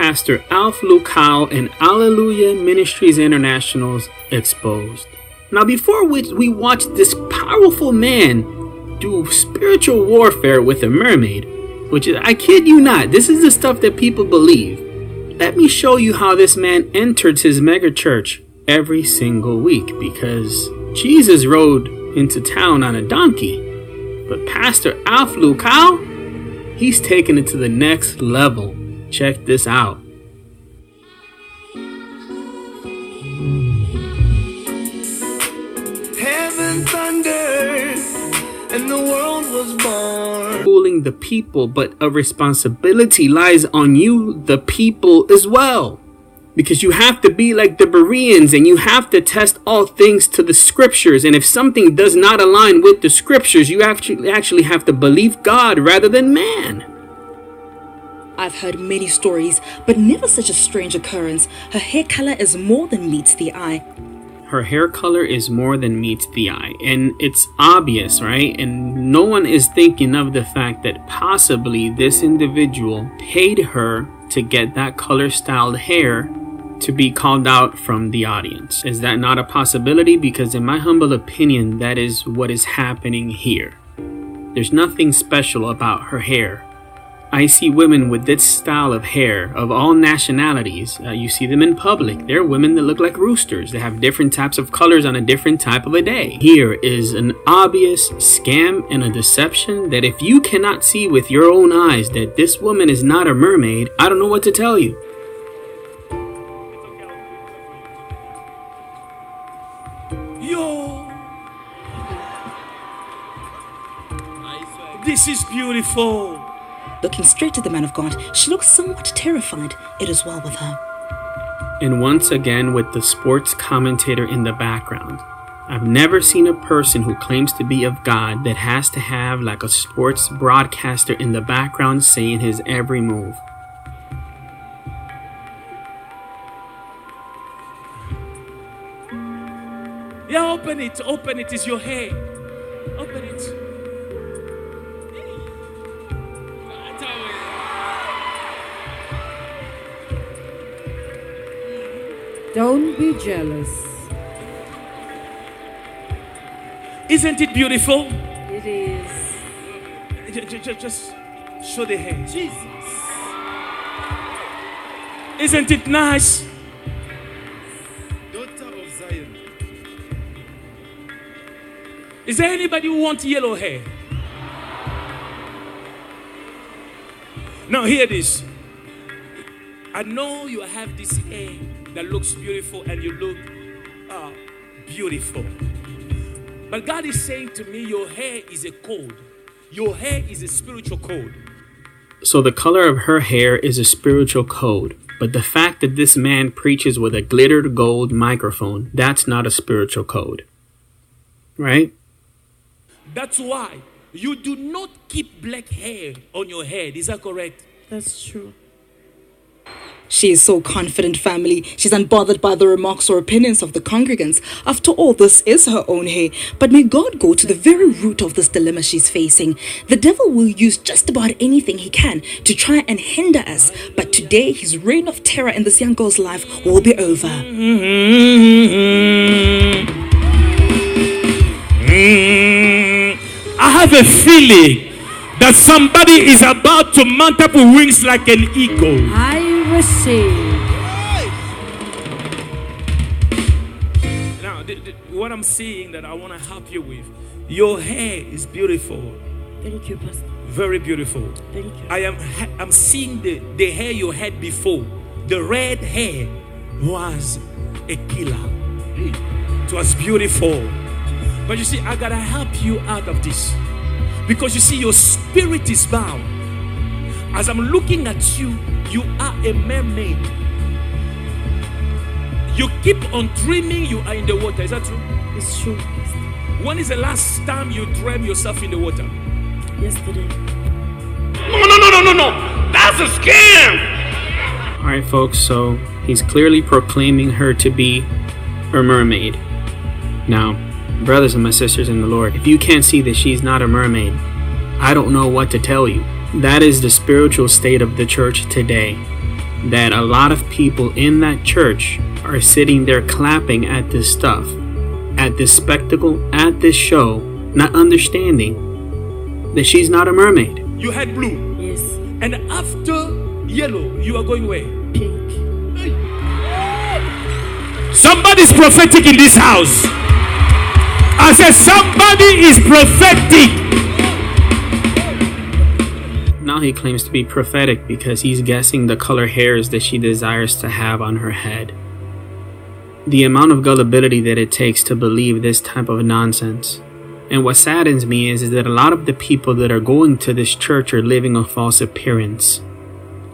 Pastor Alf Lukau and Alleluia Ministries International's Exposed. Now, before we watch this powerful man do spiritual warfare with a mermaid, which is, I kid you not, this is the stuff that people believe. Let me show you how this man enters his mega church every single week, because Jesus rode into town on a donkey, but Pastor Alf Lukau, he's taking it to the next level. Check this out. Heaven thundered and the world was born. Fooling the people, but a responsibility lies on you, the people, as well. Because you have to be like the Bereans, and you have to test all things to the scriptures. And if something does not align with the scriptures, you actually have to believe God rather than man. I've heard many stories, but never such a strange occurrence. Her hair color is more than meets the eye. Her hair color is more than meets the eye, and it's obvious, right? And no one is thinking of the fact that possibly this individual paid her to get that color styled hair to be called out from the audience. Is that not a possibility? Because in my humble opinion, that is what is happening here. There's nothing special about her hair. I see women with this style of hair of all nationalities. You see them in public. They're women that look like roosters. They have different types of colors on a different type of a day. Here is an obvious scam and a deception that if you cannot see with your own eyes that this woman is not a mermaid, I don't know what to tell you. Yo, this is beautiful. Looking straight at the man of God, she looks somewhat terrified. It is well with her. And once again with the sports commentator in the background. I've never seen a person who claims to be of God that has to have like a sports broadcaster in the background saying his every move. Yeah, open it, it's your hair. Open it. Don't be jealous. Isn't it beautiful? It is. Just show the hair. Jesus. Isn't it nice? Daughter of Zion. Is there anybody who wants yellow hair? Now hear this. I know you have this hair that looks beautiful and you look beautiful. But God is saying to me, your hair is a code. Your hair is a spiritual code. So the color of her hair is a spiritual code. But the fact that this man preaches with a glittered gold microphone, that's not a spiritual code. Right? That's why you do not keep black hair on your head. Is that correct? That's true. She is so confident, family. She's unbothered by the remarks or opinions of the congregants. After all, this is her own hair. But may God go to the very root of this dilemma she's facing. The devil will use just about anything he can to try and hinder us. But today, his reign of terror in this young girl's life will be over. I have a feeling that somebody is about to mount up with wings like an eagle. I receive. Now, what I'm seeing that I want to help you with, your hair is beautiful. Thank you, Pastor. Very beautiful. Thank you. I'm seeing the hair you had before. The red hair was a killer. It was beautiful. But you see, I gotta help you out of this. Because you see, your spirit is bound. As I'm looking at you, you are a mermaid. You keep on dreaming you are in the water. Is that true? It's true. When is the last time you dreamed yourself in the water? Yesterday. No. That's a scam. Alright folks, so he's clearly proclaiming her to be a mermaid. Now, brothers and my sisters in the Lord, if you can't see that she's not a mermaid, I don't know what to tell you. That is the spiritual state of the church today. that a lot of people in that church are sitting there clapping at this stuff, at this spectacle, at this show, not understanding that she's not a mermaid. You had blue. Yes. And after yellow, you are going where? Pink. Somebody's prophetic in this house. I said somebody is prophetic. Now he claims to be prophetic because he's guessing the color hairs that she desires to have on her head. The amount of gullibility that it takes to believe this type of nonsense. And what saddens me is that a lot of the people that are going to this church are living a false appearance.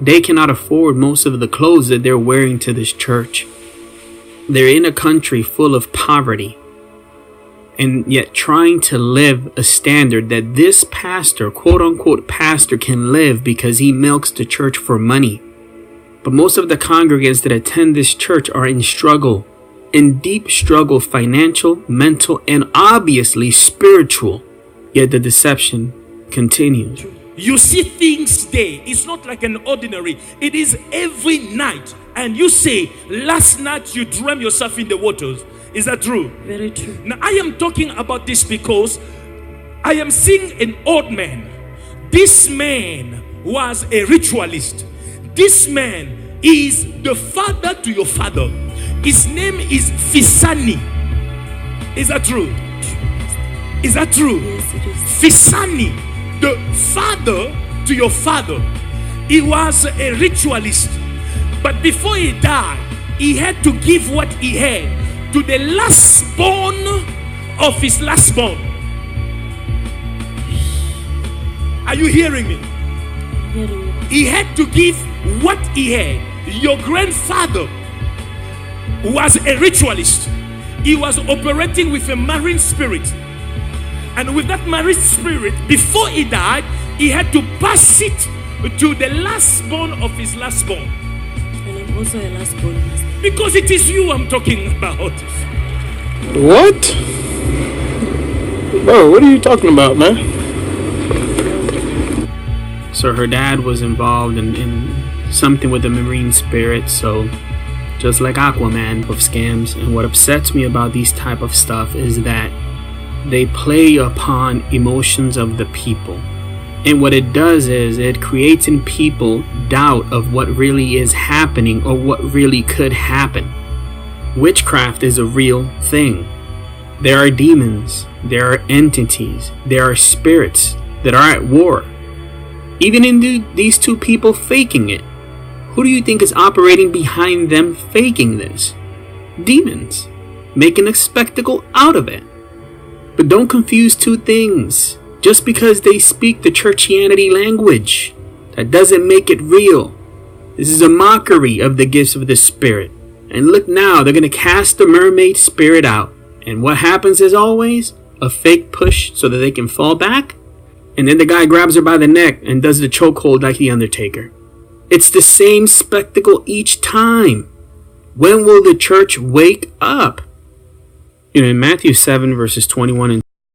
They cannot afford most of the clothes that they're wearing to this church. They're in a country full of poverty, and yet trying to live a standard that this pastor, quote unquote pastor, can live because he milks the church for money. But most of the congregants that attend this church are in struggle, in deep struggle, financial, mental, and obviously spiritual. Yet the deception continues. You see things there. It's not like an ordinary. It is every night. And you say, last night you dreamt yourself in the waters. Is that true? Very true. Now I am talking about this because I am seeing an old man. This man was a ritualist. This man is the father to your father. His name is Fisani. Is that true? Is that true? Yes, it is. Fisani, the father to your father. He was a ritualist. But before he died, he had to give what he had to the last born of his last born. Are you hearing me? Hearing you. He had to give what he had. Your grandfather was a ritualist. He was operating with a marine spirit. And with that marine spirit, before he died, he had to pass it to the last born of his last born. And I'm also a last born. Because it is you I'm talking about. What? Bro, what are you talking about, man? So her dad was involved in something with the marine spirit, so just like Aquaman of scams. And what upsets me about these type of stuff is that they play upon emotions of the people. And what it does is it creates in people doubt of what really is happening or what really could happen. Witchcraft is a real thing. There are demons, there are entities, there are spirits that are at war. Even in these two people faking it, who do you think is operating behind them faking this? Demons, making a spectacle out of it. But don't confuse two things. Just because they speak the churchianity language, that doesn't make it real. This is a mockery of the gifts of the spirit. And look now, they're going to cast the mermaid spirit out. And what happens as always? A fake push so that they can fall back. And then the guy grabs her by the neck and does the chokehold like the Undertaker. It's the same spectacle each time. When will the church wake up? In Matthew 7 verses 21 and